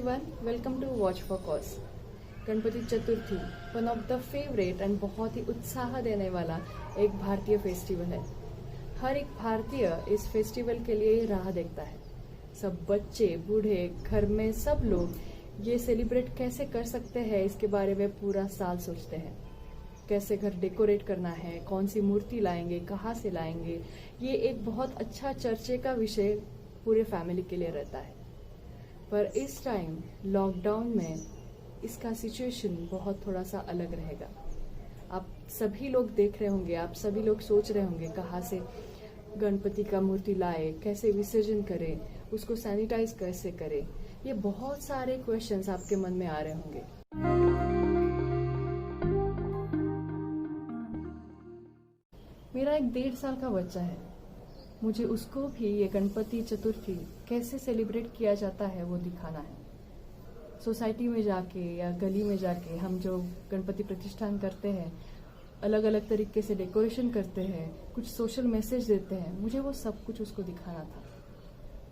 everyone, welcome to Watch for Cause. Ganpati Chaturthi one of the favourite and बहुत ही उत्साह देने वाला एक भारतीय फेस्टिवल है। हर एक भारतीय इस फेस्टिवल के लिए राह देखता है। सब बच्चे बूढ़े घर में सब लोग ये सेलिब्रेट कैसे कर सकते हैं इसके बारे में पूरा साल सोचते हैं। कैसे घर डेकोरेट करना है, कौन सी मूर्ति लाएंगे, कहाँ से लाएंगे, ये एक बहुत अच्छा चर्चे का विषय पूरे फैमिली के लिए रहता है। पर इस टाइम लॉकडाउन में इसका सिचुएशन बहुत थोड़ा सा अलग रहेगा। आप सभी लोग देख रहे होंगे, आप सभी लोग सोच रहे होंगे कहाँ से गणपति का मूर्ति लाए, कैसे विसर्जन करें, उसको सैनिटाइज कैसे करें। ये बहुत सारे क्वेश्चंस आपके मन में आ रहे होंगे। मेरा एक 1.5 साल का बच्चा है। मुझे उसको भी ये गणपति चतुर्थी कैसे सेलिब्रेट किया जाता है वो दिखाना है। सोसाइटी में जाके या गली में जाके हम जो गणपति प्रतिष्ठान करते हैं, अलग अलग तरीके से डेकोरेशन करते हैं, कुछ सोशल मैसेज देते हैं, मुझे वो सब कुछ उसको दिखाना था।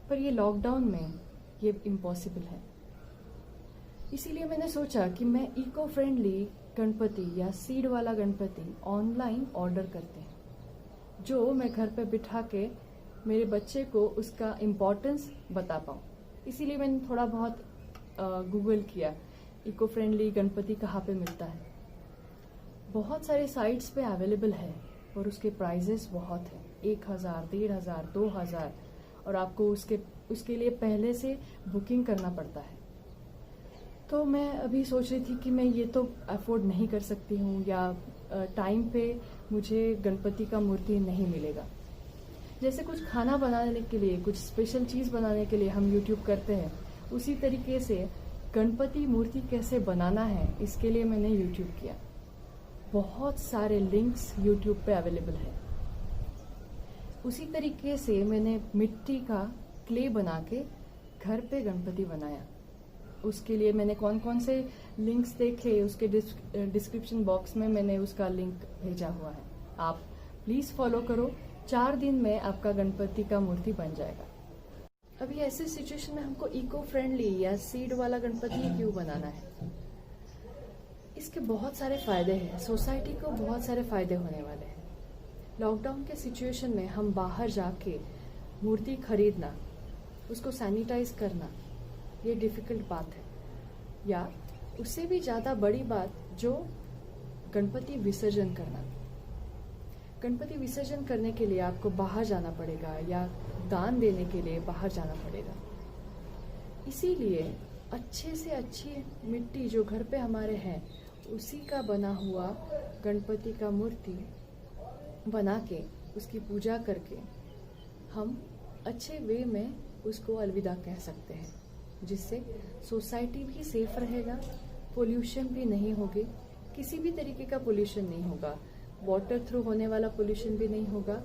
पर ये लॉकडाउन में ये इम्पॉसिबल है। इसीलिए मैंने सोचा कि मैं इको फ्रेंडली गणपति या सीड वाला गणपति ऑनलाइन ऑर्डर करते हैं, जो मैं घर पे बिठा के मेरे बच्चे को उसका इम्पोर्टेंस बता पाऊँ। इसीलिए मैंने थोड़ा बहुत गूगल किया, इको फ्रेंडली गणपति कहाँ पे मिलता है। बहुत सारे साइट्स पे अवेलेबल है और उसके प्राइजेस बहुत हैं, 1000, 1500, 2000, और आपको उसके लिए पहले से बुकिंग करना पड़ता है। तो मैं अभी सोच रही थी कि मैं ये तो अफोर्ड नहीं कर सकती हूँ, या टाइम पे मुझे गणपति का मूर्ति नहीं मिलेगा। जैसे कुछ खाना बनाने के लिए, कुछ स्पेशल चीज़ बनाने के लिए हम यूट्यूब करते हैं, उसी तरीके से गणपति मूर्ति कैसे बनाना है इसके लिए मैंने यूट्यूब किया। बहुत सारे लिंक्स यूट्यूब पे अवेलेबल है। उसी तरीके से मैंने मिट्टी का क्ले बना के घर पे गणपति बनाया। उसके लिए मैंने कौन कौन से लिंक्स देखे, उसके डिस्क्रिप्शन बॉक्स में मैंने उसका लिंक भेजा हुआ है। आप प्लीज़ फॉलो करो। 4 दिन में आपका गणपति का मूर्ति बन जाएगा। अभी ऐसे सिचुएशन में हमको इको फ्रेंडली या सीड वाला गणपति क्यों बनाना है? इसके बहुत सारे फायदे हैं। सोसाइटी को बहुत सारे फायदे होने वाले हैं। लॉकडाउन के सिचुएशन में हम बाहर जाके मूर्ति खरीदना, उसको सैनिटाइज करना, ये डिफिकल्ट बात है। या उससे भी ज़्यादा बड़ी बात जो गणपति विसर्जन करना। गणपति विसर्जन करने के लिए आपको बाहर जाना पड़ेगा या दान देने के लिए बाहर जाना पड़ेगा। इसीलिए अच्छे से अच्छी मिट्टी जो घर पे हमारे है, उसी का बना हुआ गणपति का मूर्ति बना के उसकी पूजा करके हम अच्छे वे में उसको अलविदा कह सकते हैं, जिससे सोसाइटी भी सेफ रहेगा, पोल्यूशन भी नहीं होगी, किसी भी तरीके का पोल्यूशन नहीं होगा, वाटर थ्रू होने वाला पोल्यूशन भी नहीं होगा,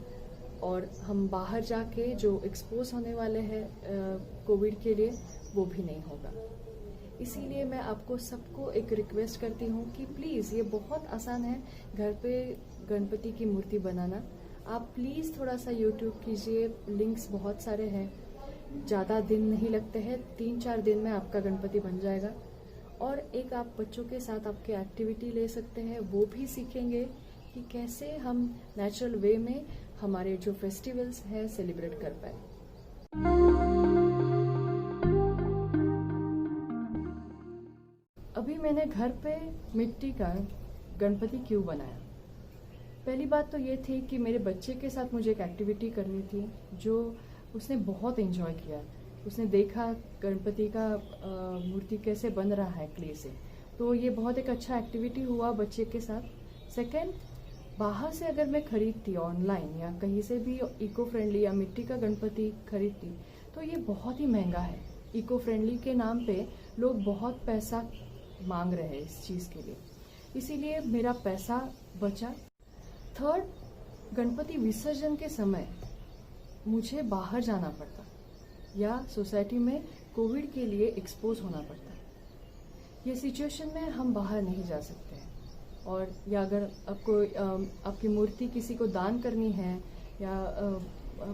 और हम बाहर जाके जो एक्सपोज होने वाले हैं कोविड के लिए वो भी नहीं होगा। इसीलिए मैं आपको सबको एक रिक्वेस्ट करती हूँ कि प्लीज़, ये बहुत आसान है घर पे गणपति की मूर्ति बनाना। आप प्लीज़ थोड़ा सा यूट्यूब कीजिए, लिंक्स बहुत सारे हैं, ज़्यादा दिन नहीं लगते हैं, 3-4 दिन में आपका गणपति बन जाएगा। और एक आप बच्चों के साथ आपके एक्टिविटी ले सकते हैं, वो भी सीखेंगे कि कैसे हम नेचुरल वे में हमारे जो फेस्टिवल्स हैं सेलिब्रेट कर पाए। अभी मैंने घर पे मिट्टी का गणपति क्यों बनाया? पहली बात तो ये थी कि मेरे बच्चे के साथ मुझे एक एक्टिविटी करनी थी जो उसने बहुत एंजॉय किया। उसने देखा गणपति का मूर्ति कैसे बन रहा है क्ले से, तो ये बहुत एक अच्छा एक्टिविटी हुआ बच्चे के साथ। सेकेंड, बाहर से अगर मैं खरीदती ऑनलाइन या कहीं से भी इको फ्रेंडली या मिट्टी का गणपति खरीदती तो ये बहुत ही महंगा है। इको फ्रेंडली के नाम पे लोग बहुत पैसा मांग रहे हैं इस चीज़ के लिए, इसीलिए मेरा पैसा बचा। थर्ड, गणपति विसर्जन के समय मुझे बाहर जाना पड़ता या सोसाइटी में कोविड के लिए एक्सपोज होना पड़ता। ये सिचुएशन में हम बाहर नहीं जा सकते हैं। और या अगर आपको आपकी मूर्ति किसी को दान करनी है या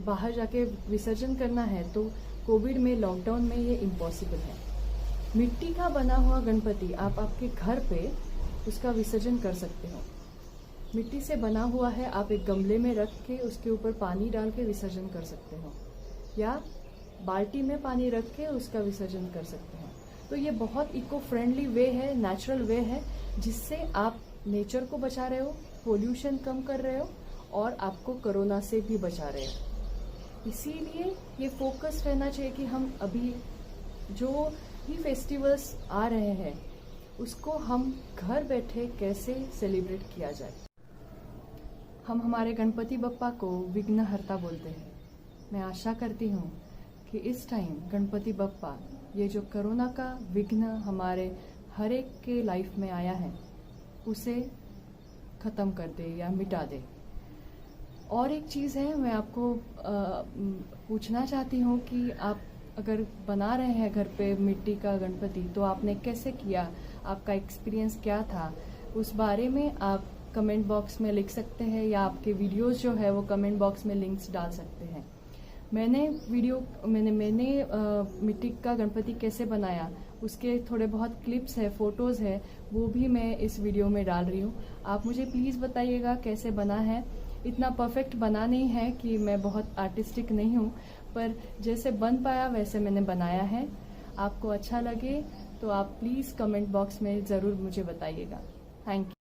बाहर जाके विसर्जन करना है तो कोविड में, लॉकडाउन में ये इम्पॉसिबल है। मिट्टी का बना हुआ गणपति आप आपके घर पे उसका विसर्जन कर सकते हो। मिट्टी से बना हुआ है, आप एक गमले में रख के उसके ऊपर पानी डाल के विसर्जन कर सकते हो, या बाल्टी में पानी रख के उसका विसर्जन कर सकते हो। तो ये बहुत इको फ्रेंडली वे है, नेचुरल वे है, जिससे आप नेचर को बचा रहे हो, पोल्यूशन कम कर रहे हो और आपको कोरोना से भी बचा रहे हो। इसीलिए ये फोकस रहना चाहिए कि हम अभी जो भी फेस्टिवल्स आ रहे हैं उसको हम घर बैठे कैसे सेलिब्रेट किया जाए। हम हमारे गणपति बप्पा को विघ्नहर्ता बोलते हैं। मैं आशा करती हूँ कि इस टाइम गणपति बप्पा ये जो कोरोना का विघ्न हमारे हर एक के लाइफ में आया है उसे ख़त्म कर दे या मिटा दे। और एक चीज़ है, मैं आपको पूछना चाहती हूँ कि आप अगर बना रहे हैं घर पे मिट्टी का गणपति तो आपने कैसे किया, आपका एक्सपीरियंस क्या था, उस बारे में आप कमेंट बॉक्स में लिख सकते हैं, या आपके वीडियोस जो है वो कमेंट बॉक्स में लिंक्स डाल सकते हैं। मैंने मिट्टी का गणपति कैसे बनाया उसके थोड़े बहुत क्लिप्स है, फोटोज़ है, वो भी मैं इस वीडियो में डाल रही हूँ। आप मुझे प्लीज़ बताइएगा कैसे बना है। इतना परफेक्ट बना नहीं है कि मैं बहुत आर्टिस्टिक नहीं हूँ, पर जैसे बन पाया वैसे मैंने बनाया है। आपको अच्छा लगे तो आप प्लीज़ कमेंट बॉक्स में ज़रूर मुझे बताइएगा। Thank you.